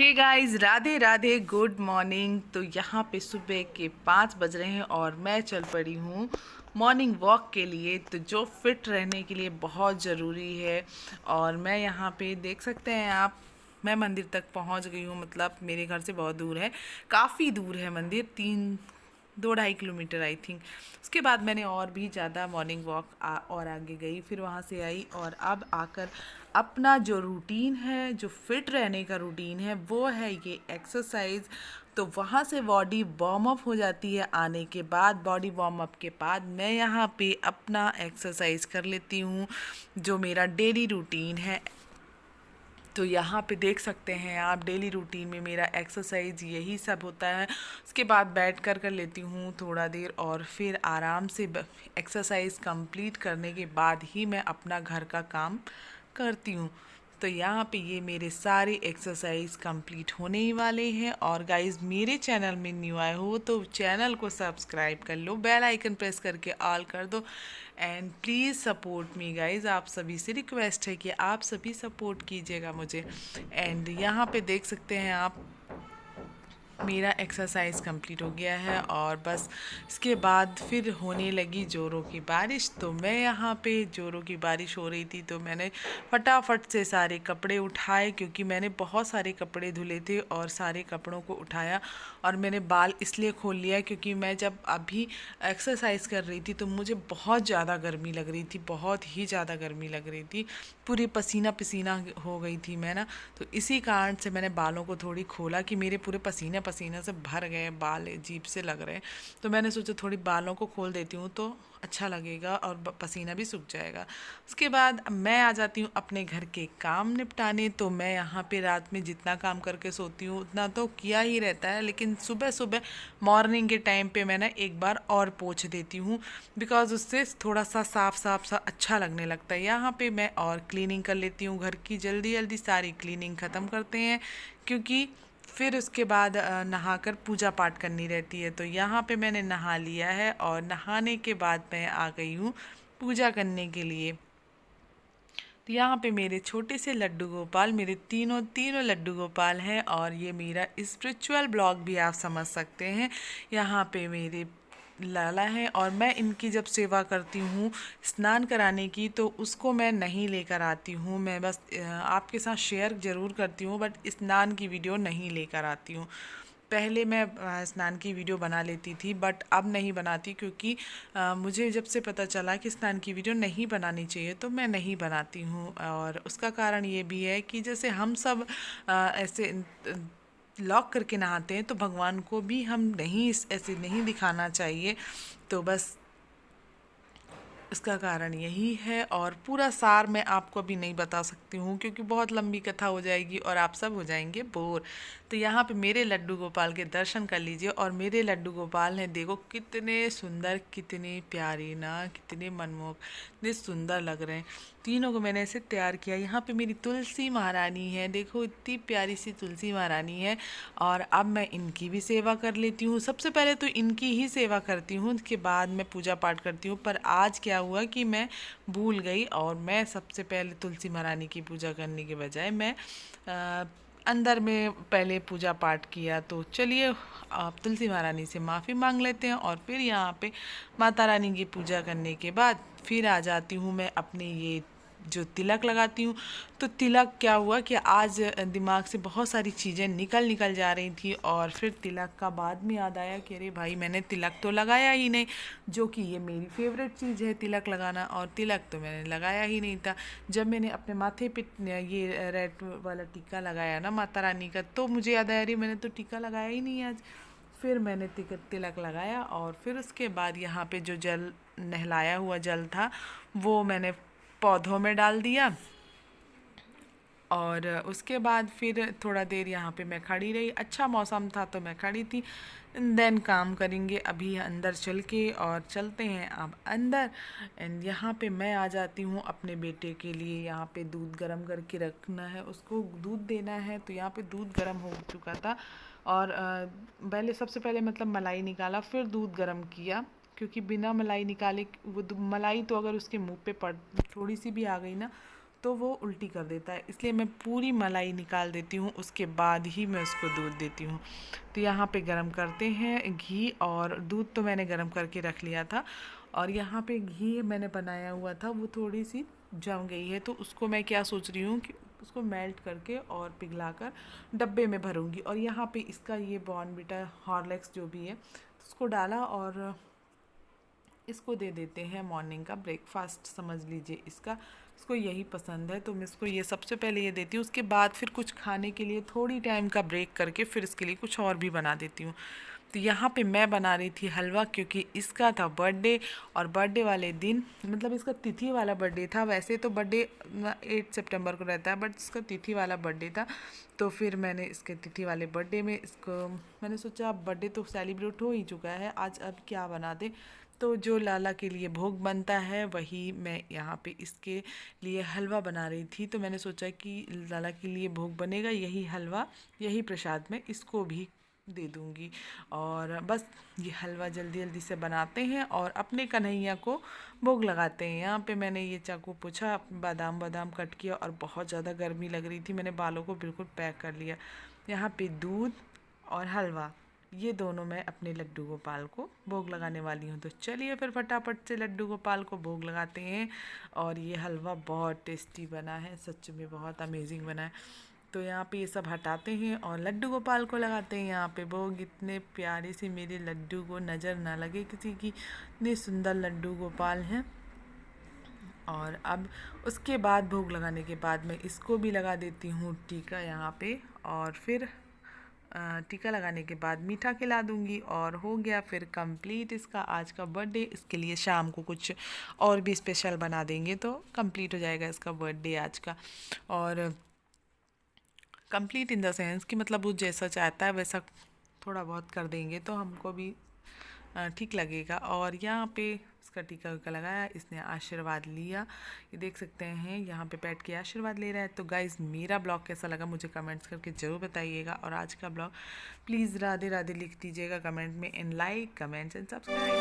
हे guys, Radhe Radhe, good morning. तो यहाँ पे सुबह के 5 बज रहे हैं और मैं चल पड़ी हूँ मॉर्निंग वॉक के लिए, तो जो फिट रहने के लिए बहुत ज़रूरी है। और मैं यहाँ पे देख सकते हैं आप, मैं मंदिर तक पहुँच गई हूँ। मतलब मेरे घर से बहुत दूर है, काफ़ी दूर है मंदिर, 2-2.5 किलोमीटर आई थिंक। उसके बाद मैंने और भी ज़्यादा मॉर्निंग वॉक और आगे गई, फिर वहाँ से आई और अब आकर अपना जो रूटीन है, जो फिट रहने का रूटीन है, वो है ये एक्सरसाइज। तो वहाँ से बॉडी वार्म अप हो जाती है। आने के बाद बॉडी वार्म अप के बाद मैं यहाँ पे अपना एक्सरसाइज कर लेती हूँ, जो मेरा डेली रूटीन है। तो यहाँ पे देख सकते हैं आप, डेली रूटीन में मेरा एक्सरसाइज यही सब होता है। उसके बाद बैठ कर लेती हूँ थोड़ा देर और फिर आराम से एक्सरसाइज कंप्लीट करने के बाद ही मैं अपना घर का काम करती हूँ। तो यहाँ पे ये मेरे सारे एक्सरसाइज कंप्लीट होने ही वाले हैं। और गाइस, मेरे चैनल में न्यू आए हो तो चैनल को सब्सक्राइब कर लो, बेल आइकन प्रेस करके ऑल कर दो। And please support me guys, आप सभी से रिक्वेस्ट है कि आप सभी सपोर्ट कीजिएगा मुझे। एंड यहाँ पे देख सकते हैं आप, मेरा एक्सरसाइज कंप्लीट हो गया है और बस इसके बाद फिर होने लगी ज़ोरों की बारिश। तो मैं यहाँ पे ज़ोरों की बारिश हो रही थी तो मैंने फटाफट से सारे कपड़े उठाए, क्योंकि मैंने बहुत सारे कपड़े धुले थे और सारे कपड़ों को उठाया। और मैंने बाल इसलिए खोल लिया क्योंकि मैं जब अभी एक्सरसाइज कर रही थी तो मुझे बहुत ज़्यादा गर्मी लग रही थी, बहुत ही ज़्यादा गर्मी लग रही थी, पूरी पसीना पसीना हो गई थी मैं ना। तो इसी कारण से मैंने बालों को थोड़ी खोला कि मेरे पूरे पसीने पसीने से भर गए, बाल अजीब से लग रहे हैं। तो मैंने सोचा थोड़ी बालों को खोल देती हूँ तो अच्छा लगेगा और पसीना भी सूख जाएगा। उसके बाद मैं आ जाती हूँ अपने घर के काम निपटाने। तो मैं यहाँ पे रात में जितना काम करके सोती हूँ उतना तो किया ही रहता है, लेकिन सुबह सुबह मॉर्निंग के टाइम पे मैं ना एक बार और पोंछ देती हूँ, बिकॉज उससे थोड़ा सा साफ साफ सा अच्छा लगने लगता है। यहाँ पे मैं और क्लीनिंग कर लेती हूँ घर की, जल्दी जल्दी सारी क्लीनिंग ख़त्म करते हैं, क्योंकि फिर उसके बाद नहाकर पूजा पाठ करनी रहती है। तो यहाँ पे मैंने नहा लिया है और नहाने के बाद मैं आ गई हूँ पूजा करने के लिए। तो यहाँ पे मेरे छोटे से लड्डू गोपाल, मेरे तीनों तीनों लड्डू गोपाल हैं और ये मेरा स्पिरिचुअल ब्लॉग भी आप समझ सकते हैं। यहाँ पे मेरे लाला हैं और मैं इनकी जब सेवा करती हूँ स्नान कराने की, तो उसको मैं नहीं लेकर आती हूँ। मैं बस आपके साथ शेयर ज़रूर करती हूँ, बट स्नान की वीडियो नहीं लेकर आती हूँ। पहले मैं स्नान की वीडियो बना लेती थी, बट अब नहीं बनाती, क्योंकि मुझे जब से पता चला कि स्नान की वीडियो नहीं बनानी चाहिए तो मैं नहीं बनाती हूँ। और उसका कारण ये भी है कि जैसे हम सब ऐसे लॉक करके नहाते हैं, तो भगवान को भी हम नहीं ऐसे नहीं दिखाना चाहिए। तो बस इसका कारण यही है। और पूरा सार मैं आपको अभी नहीं बता सकती हूँ, क्योंकि बहुत लंबी कथा हो जाएगी और आप सब हो जाएंगे बोर। तो यहाँ पे मेरे लड्डू गोपाल के दर्शन कर लीजिए। और मेरे लड्डू गोपाल हैं, देखो कितने सुंदर, कितने प्यारे ना, कितने मनमोहक, इतने सुंदर लग रहे हैं। तीनों को मैंने ऐसे तैयार किया। यहाँ पे मेरी तुलसी महारानी है, देखो इतनी प्यारी सी तुलसी महारानी है। और अब मैं इनकी भी सेवा कर लेती हूँ। सबसे पहले तो इनकी ही सेवा करती हूँ, उसके बाद मैं पूजा पाठ करती हूँ। पर आज क्या हुआ कि मैं भूल गई और मैं सबसे पहले तुलसी महारानी की पूजा करने के बजाय मैं अंदर में पहले पूजा पाठ किया। तो चलिए आप तुलसी महारानी से माफ़ी मांग लेते हैं और फिर यहाँ पे माता रानी की पूजा करने के बाद फिर आ जाती हूँ मैं अपने ये जो तिलक लगाती हूँ। तो तिलक क्या हुआ कि आज दिमाग से बहुत सारी चीज़ें निकल निकल जा रही थी और फिर तिलक का बाद में याद आया कि अरे भाई, मैंने तिलक तो लगाया ही नहीं, जो कि ये मेरी फेवरेट चीज़ है तिलक लगाना, और तिलक तो मैंने लगाया ही नहीं था। जब मैंने अपने माथे पे ये रेड वाला टीका लगाया ना माता रानी का, तो मुझे याद आया अरे मैंने तो टीका लगाया ही नहीं आज। फिर मैंने तिलक लगाया और फिर उसके बाद यहाँ पे जो जल, नहलाया हुआ जल था, वो मैंने पौधों में डाल दिया। और उसके बाद फिर थोड़ा देर यहाँ पे मैं खड़ी रही, अच्छा मौसम था तो मैं खड़ी थी। देन काम करेंगे अभी अंदर चल के, और चलते हैं अब अंदर। एंड यहाँ पे मैं आ जाती हूँ अपने बेटे के लिए। यहाँ पे दूध गर्म करके रखना है, उसको दूध देना है। तो यहाँ पे दूध गर्म हो चुका था और पहले सबसे पहले मतलब मलाई निकाला, फिर दूध गर्म किया, क्योंकि बिना मलाई निकाले वो मलाई तो अगर उसके मुंह पे पड़ थोड़ी सी भी आ गई ना तो वो उल्टी कर देता है, इसलिए मैं पूरी मलाई निकाल देती हूँ, उसके बाद ही मैं उसको दूध देती हूँ। तो यहाँ पे गरम करते हैं घी, और दूध तो मैंने गरम करके रख लिया था, और यहाँ पे घी मैंने बनाया हुआ था, वो थोड़ी सी जम गई है, तो उसको मैं क्या सोच रही हूँ कि उसको मेल्ट करके और पिघलाकर डब्बे में भरूंगी। और यहाँ पे इसका ये बॉर्नवीटा हॉर्लिक्स जो भी है उसको डाला, और इसको दे देते हैं मॉर्निंग का ब्रेकफास्ट समझ लीजिए इसका। इसको यही पसंद है, तो मैं इसको ये सबसे पहले ये देती हूँ, उसके बाद फिर कुछ खाने के लिए थोड़ी टाइम का ब्रेक करके फिर इसके लिए कुछ और भी बना देती हूँ। तो यहाँ पे मैं बना रही थी हलवा, क्योंकि इसका था बर्थडे, और बर्थडे वाले दिन मतलब इसका तिथि वाला बर्थडे था। वैसे तो बर्थडे 8 सितंबर को रहता है, बट इसका तिथि वाला बर्थडे था, तो फिर मैंने इसके तिथि वाले बर्थडे में इसको मैंने सोचा अब बर्थडे तो सेलिब्रेट हो ही चुका है, आज अब क्या बना दे। तो जो लाला के लिए भोग बनता है वही मैं यहाँ पे इसके लिए हलवा बना रही थी। तो मैंने सोचा कि लाला के लिए भोग बनेगा, यही हलवा यही प्रसाद मैं इसको भी दे दूँगी। और बस ये हलवा जल्दी जल्दी से बनाते हैं और अपने कन्हैया को भोग लगाते हैं। यहाँ पे मैंने ये चाकू पूछा, बादाम बादाम कट किया, और बहुत ज़्यादा गर्मी लग रही थी, मैंने बालों को बिल्कुल पैक कर लिया। यहाँ पे दूध और हलवा, ये दोनों मैं अपने लड्डू गोपाल को भोग लगाने वाली हूँ। तो चलिए फिर फटाफट से लड्डू गोपाल को भोग लगाते हैं। और ये हलवा बहुत टेस्टी बना है, सच में बहुत अमेजिंग बना है। तो यहाँ पे ये सब हटाते हैं और लड्डू गोपाल को लगाते हैं यहाँ पे भोग। इतने प्यारे से मेरे लड्डू को नज़र ना लगे किसी की, इतने सुंदर लड्डू गोपाल हैं। और अब उसके बाद भोग लगाने के बाद मैं इसको भी लगा देती हूँ टीका यहाँ पे, और फिर टीका लगाने के बाद मीठा खिला दूँगी, और हो गया फिर कंप्लीट इसका आज का बर्थडे। इसके लिए शाम को कुछ और भी स्पेशल बना देंगे तो कंप्लीट हो जाएगा इसका बर्थडे आज का। और कंप्लीट इन द सेंस कि मतलब वो जैसा चाहता है वैसा थोड़ा बहुत कर देंगे तो हमको भी ठीक लगेगा। और यहाँ पे इसका टीका वीका लगाया, इसने आशीर्वाद लिया, ये देख सकते हैं यहाँ पे बैठ के आशीर्वाद ले रहा है। तो गाइज़ मेरा ब्लॉग कैसा लगा मुझे कमेंट्स करके ज़रूर बताइएगा, और आज का ब्लॉग प्लीज़ राधे राधे लिख दीजिएगा कमेंट में, and like comments and subscribe.